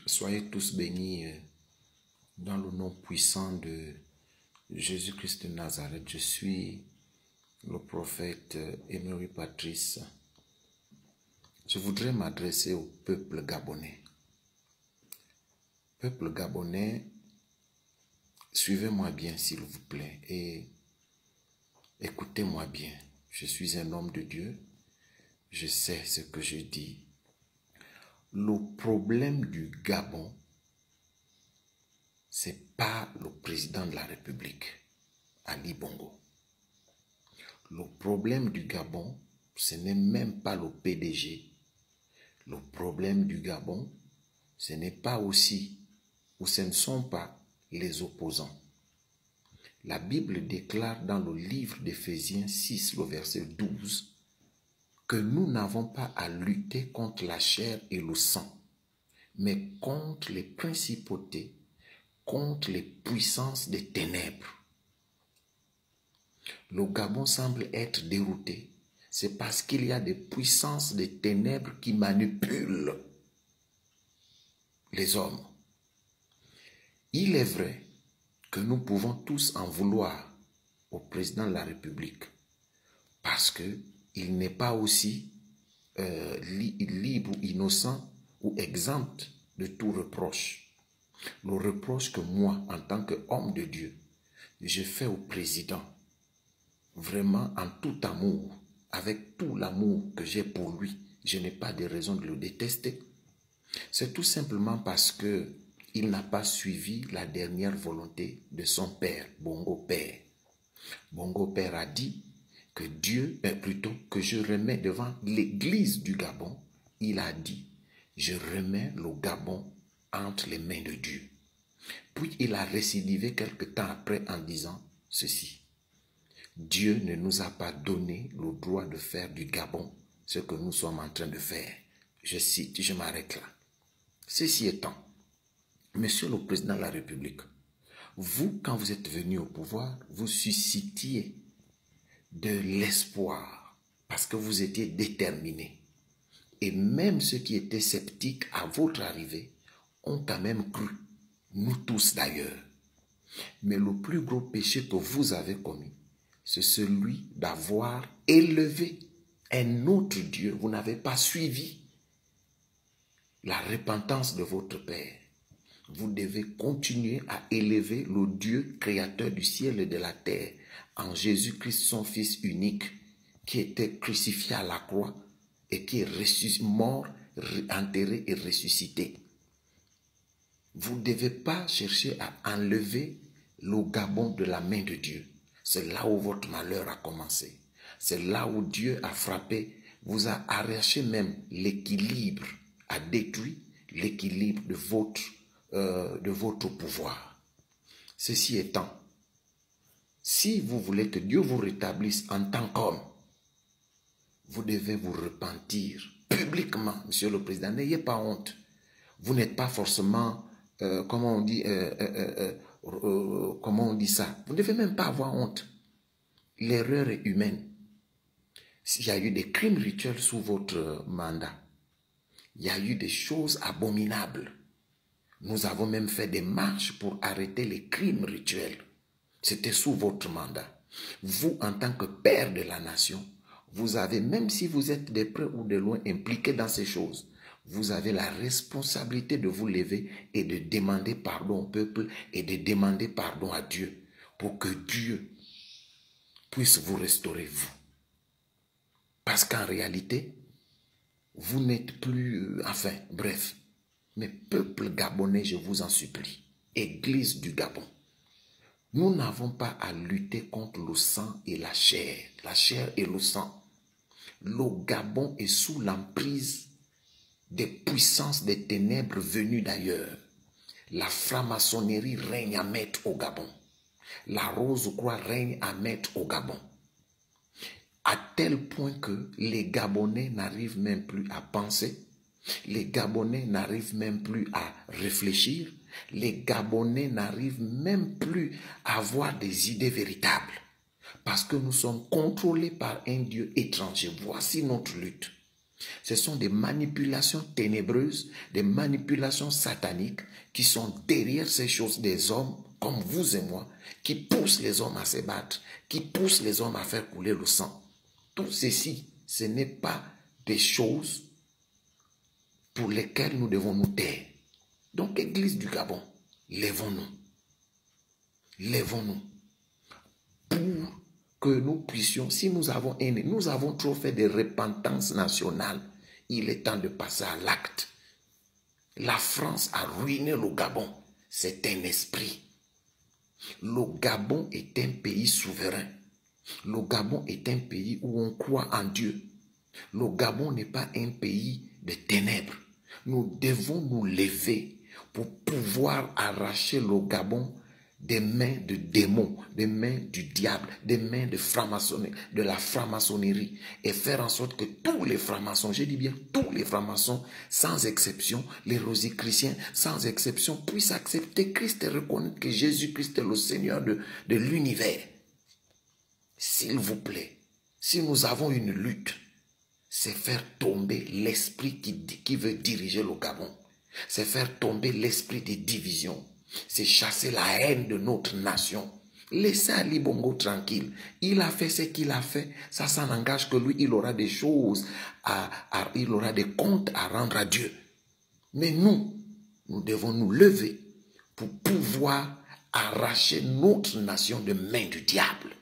Soyez tous bénis dans le nom puissant de Jésus-Christ de Nazareth. Je suis le prophète Emery Patrice. Je voudrais m'adresser au peuple gabonais. Peuple gabonais, suivez-moi bien s'il vous plaît et écoutez-moi bien. Je suis un homme de Dieu. Je sais ce que je dis. Le problème du Gabon, ce n'est pas le président de la République, Ali Bongo. Le problème du Gabon, ce n'est même pas le PDG. Le problème du Gabon, ce n'est pas aussi, ou ce ne sont pas les opposants. La Bible déclare dans le livre d'Éphésiens 6, le verset 12, que nous n'avons pas à lutter contre la chair et le sang, mais contre les principautés, contre les puissances des ténèbres. Le Gabon semble être dérouté. C'est parce qu'il y a des puissances des ténèbres qui manipulent les hommes. Il est vrai que nous pouvons tous en vouloir au président de la République parce qu'il n'est pas aussi libre ou innocent ou exempt de tout reproche. Le reproche que moi, en tant qu'homme de Dieu, je fais au président, vraiment en tout amour, avec tout l'amour que j'ai pour lui, je n'ai pas de raison de le détester. C'est tout simplement parce qu'il n'a pas suivi la dernière volonté de son père, Bongo Père. Bongo Père a dit que que je remets devant l'église du Gabon, il a dit, je remets le Gabon entre les mains de Dieu. Puis il a récidivé quelque temps après en disant ceci. Dieu ne nous a pas donné le droit de faire du Gabon ce que nous sommes en train de faire. Je cite, je m'arrête là. Ceci étant, Monsieur le Président de la République, vous, quand vous êtes venu au pouvoir, vous suscitiez de l'espoir parce que vous étiez déterminé. Et même ceux qui étaient sceptiques à votre arrivée ont quand même cru, nous tous d'ailleurs. Mais le plus gros péché que vous avez commis, c'est celui d'avoir élevé un autre Dieu. Vous n'avez pas suivi la repentance de votre Père. Vous devez continuer à élever le Dieu créateur du ciel et de la terre en Jésus-Christ, son Fils unique, qui était crucifié à la croix et qui est mort, enterré et ressuscité. Vous ne devez pas chercher à enlever le Gabon de la main de Dieu. C'est là où votre malheur a commencé. C'est là où Dieu a frappé, vous a arraché même l'équilibre, a détruit l'équilibre de votre pouvoir. Ceci étant, si vous voulez que Dieu vous rétablisse en tant qu'homme, vous devez vous repentir publiquement, Monsieur le Président. N'ayez pas honte. Vous n'êtes pas forcément, comment on dit ça? Vous ne devez même pas avoir honte. L'erreur est humaine. Il y a eu des crimes rituels sous votre mandat. Il y a eu des choses abominables. Nous avons même fait des marches pour arrêter les crimes rituels. C'était sous votre mandat. Vous, en tant que père de la nation, vous avez, même si vous êtes de près ou de loin impliqué dans ces choses, vous avez la responsabilité de vous lever et de demander pardon au peuple et de demander pardon à Dieu pour que Dieu puisse vous restaurer, vous. Parce qu'en réalité, vous n'êtes plus, bref. Mais peuple gabonais, je vous en supplie, Église du Gabon, nous n'avons pas à lutter contre le sang et la chair et le sang. Le Gabon est sous l'emprise des puissances des ténèbres venues d'ailleurs. La franc-maçonnerie règne à maître au Gabon. La Rose-Croix règne à maître au Gabon. À tel point que les Gabonais n'arrivent même plus à penser. Les Gabonais n'arrivent même plus à réfléchir. Les Gabonais n'arrivent même plus à avoir des idées véritables. Parce que nous sommes contrôlés par un Dieu étranger. Voici notre lutte. Ce sont des manipulations ténébreuses, des manipulations sataniques qui sont derrière ces choses, des hommes comme vous et moi, qui poussent les hommes à se battre, qui poussent les hommes à faire couler le sang. Tout ceci, ce n'est pas des choses pour lesquelles nous devons nous taire. Donc, Église du Gabon, lèvons-nous. Lèvons-nous. Pour que nous puissions, si nous avons aimé, nous avons trop fait de repentance nationale, il est temps de passer à l'acte. La France a ruiné le Gabon. C'est un esprit. Le Gabon est un pays souverain. Le Gabon est un pays où on croit en Dieu. Le Gabon n'est pas un pays de ténèbres. Nous devons nous lever pour pouvoir arracher le Gabon des mains de démons, des mains du diable, des mains de la franc-maçonnerie et faire en sorte que tous les francs-maçons, je dis bien tous les francs-maçons, sans exception, les rosicruciens, sans exception, puissent accepter Christ et reconnaître que Jésus-Christ est le Seigneur de l'univers. S'il vous plaît, si nous avons une lutte, c'est faire tomber l'esprit qui veut diriger le Gabon. C'est faire tomber l'esprit des divisions. C'est chasser la haine de notre nation. Laissez Ali Bongo tranquille. Il a fait ce qu'il a fait. Ça n'engage que lui. Il aura des choses, il aura des comptes à rendre à Dieu. Mais nous devons nous lever pour pouvoir arracher notre nation de main du diable.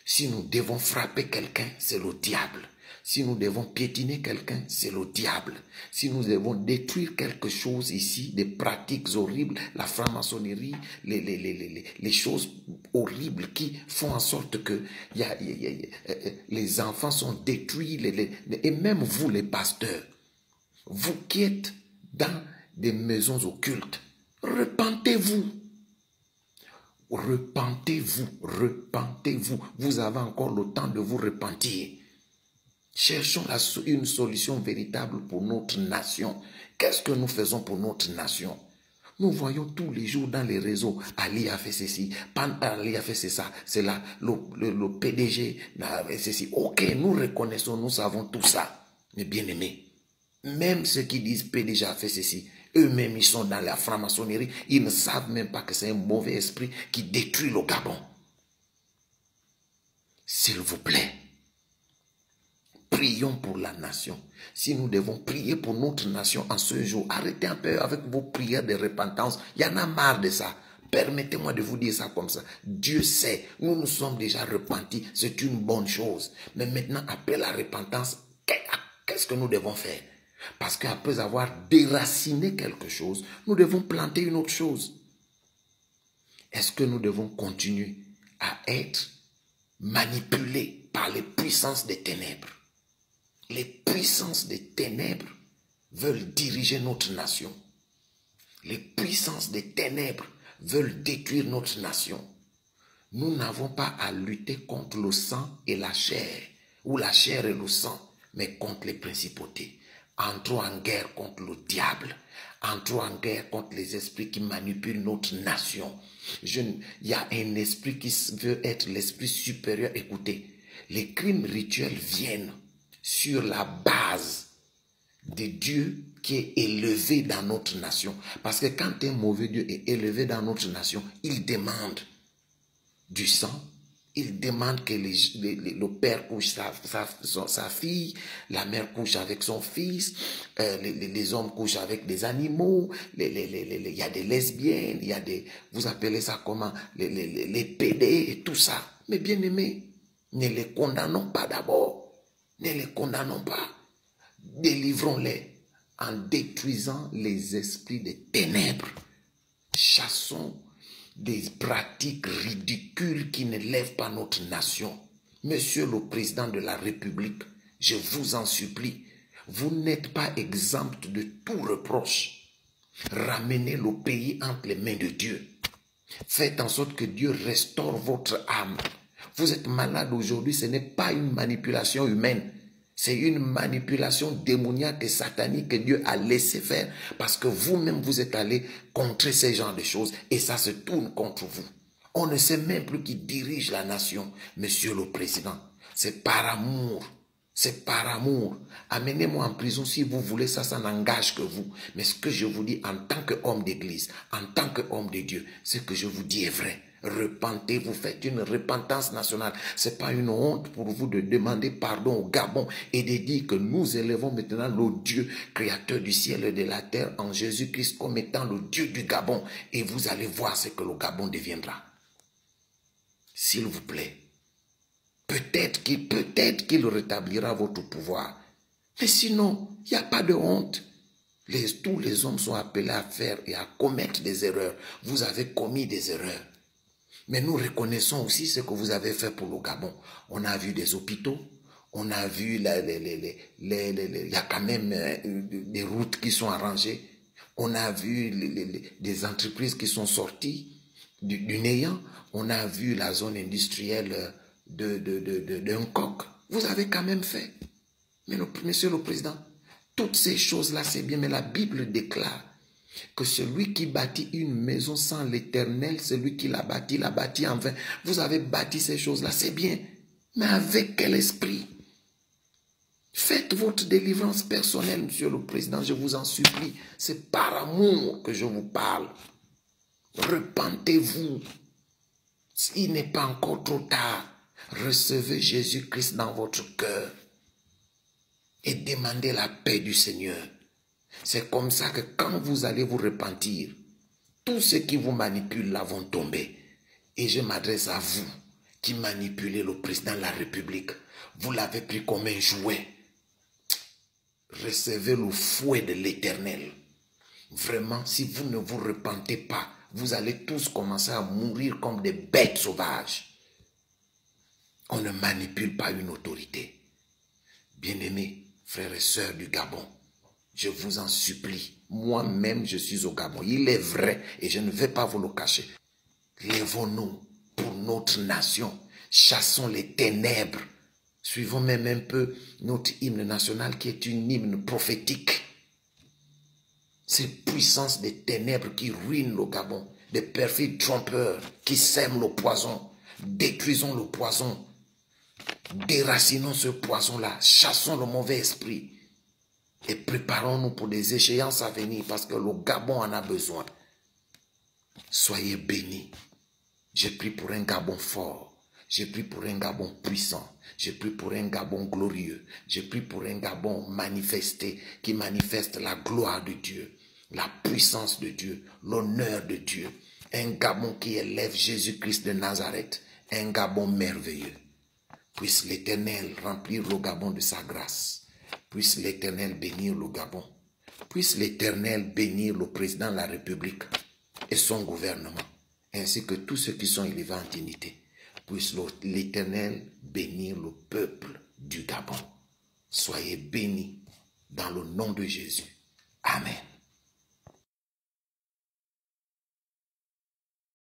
Si nous devons frapper quelqu'un, c'est le diable. Si nous devons piétiner quelqu'un, c'est le diable. Si nous devons détruire quelque chose ici, des pratiques horribles, la franc-maçonnerie, les choses horribles qui font en sorte que les enfants sont détruits, et même vous les pasteurs, vous qui êtes dans des maisons occultes, repentez-vous. Repentez-vous, repentez-vous. Vous avez encore le temps de vous repentir. Cherchons une solution véritable pour notre nation. Qu'est-ce que nous faisons pour notre nation? Nous voyons tous les jours dans les réseaux, Ali a fait ceci, Ali a fait ça, c'est là, le PDG a fait ceci. Ok, nous reconnaissons, nous savons tout ça. Mais bien aimés, même ceux qui disent PDG a fait ceci, eux-mêmes ils sont dans la franc-maçonnerie, ils ne savent même pas que c'est un mauvais esprit qui détruit le Gabon. S'il vous plaît, prions pour la nation. Si nous devons prier pour notre nation en ce jour, arrêtez un peu avec vos prières de repentance. Il y en a marre de ça. Permettez-moi de vous dire ça comme ça. Dieu sait, nous nous sommes déjà repentis. C'est une bonne chose. Mais maintenant, après la repentance, qu'est-ce que nous devons faire? Parce qu'après avoir déraciné quelque chose, nous devons planter une autre chose. Est-ce que nous devons continuer à être manipulés par les puissances des ténèbres? Les puissances des ténèbres veulent diriger notre nation. Les puissances des ténèbres veulent détruire notre nation. Nous n'avons pas à lutter contre le sang et la chair, ou la chair et le sang, mais contre les principautés. Entrons en guerre contre le diable. Entrons en guerre contre les esprits qui manipulent notre nation. Il y a un esprit qui veut être l'esprit supérieur. Écoutez, les crimes rituels viennent sur la base de Dieu qui est élevé dans notre nation. Parce que quand un mauvais Dieu est élevé dans notre nation, il demande du sang, il demande que le père couche sa fille, la mère couche avec son fils, les hommes couchent avec des animaux, il y a des lesbiennes, il y a des, vous appelez ça comment, les pédés et tout ça. Mais bien aimés, ne les condamnons pas d'abord. Ne les condamnons pas. Délivrons-les en détruisant les esprits des ténèbres. Chassons des pratiques ridicules qui ne lèvent pas notre nation. Monsieur le Président de la République, je vous en supplie, vous n'êtes pas exempt de tout reproche. Ramenez le pays entre les mains de Dieu. Faites en sorte que Dieu restaure votre âme. Vous êtes malade aujourd'hui, ce n'est pas une manipulation humaine. C'est une manipulation démoniaque et satanique que Dieu a laissé faire parce que vous-même vous êtes allé contrer ces genres de choses et ça se tourne contre vous. On ne sait même plus qui dirige la nation, Monsieur le Président. C'est par amour C'est par amour. Amenez-moi en prison si vous voulez, ça n'engage que vous. Mais ce que je vous dis en tant qu'homme d'église, en tant qu'homme de Dieu, ce que je vous dis est vrai. Repentez-vous, faites une repentance nationale. Ce n'est pas une honte pour vous de demander pardon au Gabon et de dire que nous élevons maintenant le Dieu créateur du ciel et de la terre en Jésus-Christ comme étant le Dieu du Gabon. Et vous allez voir ce que le Gabon deviendra. S'il vous plaît. Peut-être qu'il rétablira votre pouvoir. Mais sinon, il n'y a pas de honte. Tous les hommes sont appelés à faire et à commettre des erreurs. Vous avez commis des erreurs. Mais nous reconnaissons aussi ce que vous avez fait pour le Gabon. On a vu des hôpitaux, on a vu, il y a quand même des routes qui sont arrangées. On a vu des entreprises qui sont sorties du néant. On a vu la zone industrielle d'un coq. Vous avez quand même fait. Mais monsieur le Président, toutes ces choses-là, c'est bien, mais la Bible déclare que celui qui bâtit une maison sans l'Éternel, celui qui l'a bâti en vain. Vous avez bâti ces choses-là, c'est bien. Mais avec quel esprit? Faites votre délivrance personnelle, monsieur le Président, je vous en supplie. C'est par amour que je vous parle. Repentez-vous. Il n'est pas encore trop tard. Recevez Jésus-Christ dans votre cœur et demandez la paix du Seigneur. C'est comme ça que quand vous allez vous repentir, tous ceux qui vous manipulent là vont tomber. Et je m'adresse à vous qui manipulez le président de la République. Vous l'avez pris comme un jouet. Recevez le fouet de l'Éternel. Vraiment, si vous ne vous repentez pas, vous allez tous commencer à mourir comme des bêtes sauvages. On ne manipule pas une autorité. Bien-aimés, frères et sœurs du Gabon, je vous en supplie, moi-même je suis au Gabon. Il est vrai et je ne vais pas vous le cacher. Lèvons-nous pour notre nation. Chassons les ténèbres. Suivons même un peu notre hymne national qui est une hymne prophétique. Ces puissances des ténèbres qui ruinent le Gabon, des perfides trompeurs qui sèment le poison. Détruisons le poison. Déracinons ce poison-là. Chassons le mauvais esprit. Et préparons-nous pour des échéances à venir parce que le Gabon en a besoin. Soyez bénis. J'ai pris pour un Gabon fort. J'ai pris pour un Gabon puissant. J'ai pris pour un Gabon glorieux. J'ai pris pour un Gabon manifesté, qui manifeste la gloire de Dieu, la puissance de Dieu, l'honneur de Dieu. Un Gabon qui élève Jésus-Christ de Nazareth. Un Gabon merveilleux. Puisse l'Éternel remplir le Gabon de sa grâce. Puisse l'Éternel bénir le Gabon. Puisse l'Éternel bénir le président de la République et son gouvernement, ainsi que tous ceux qui sont élevés en dignité. Puisse l'Éternel bénir le peuple du Gabon. Soyez bénis dans le nom de Jésus.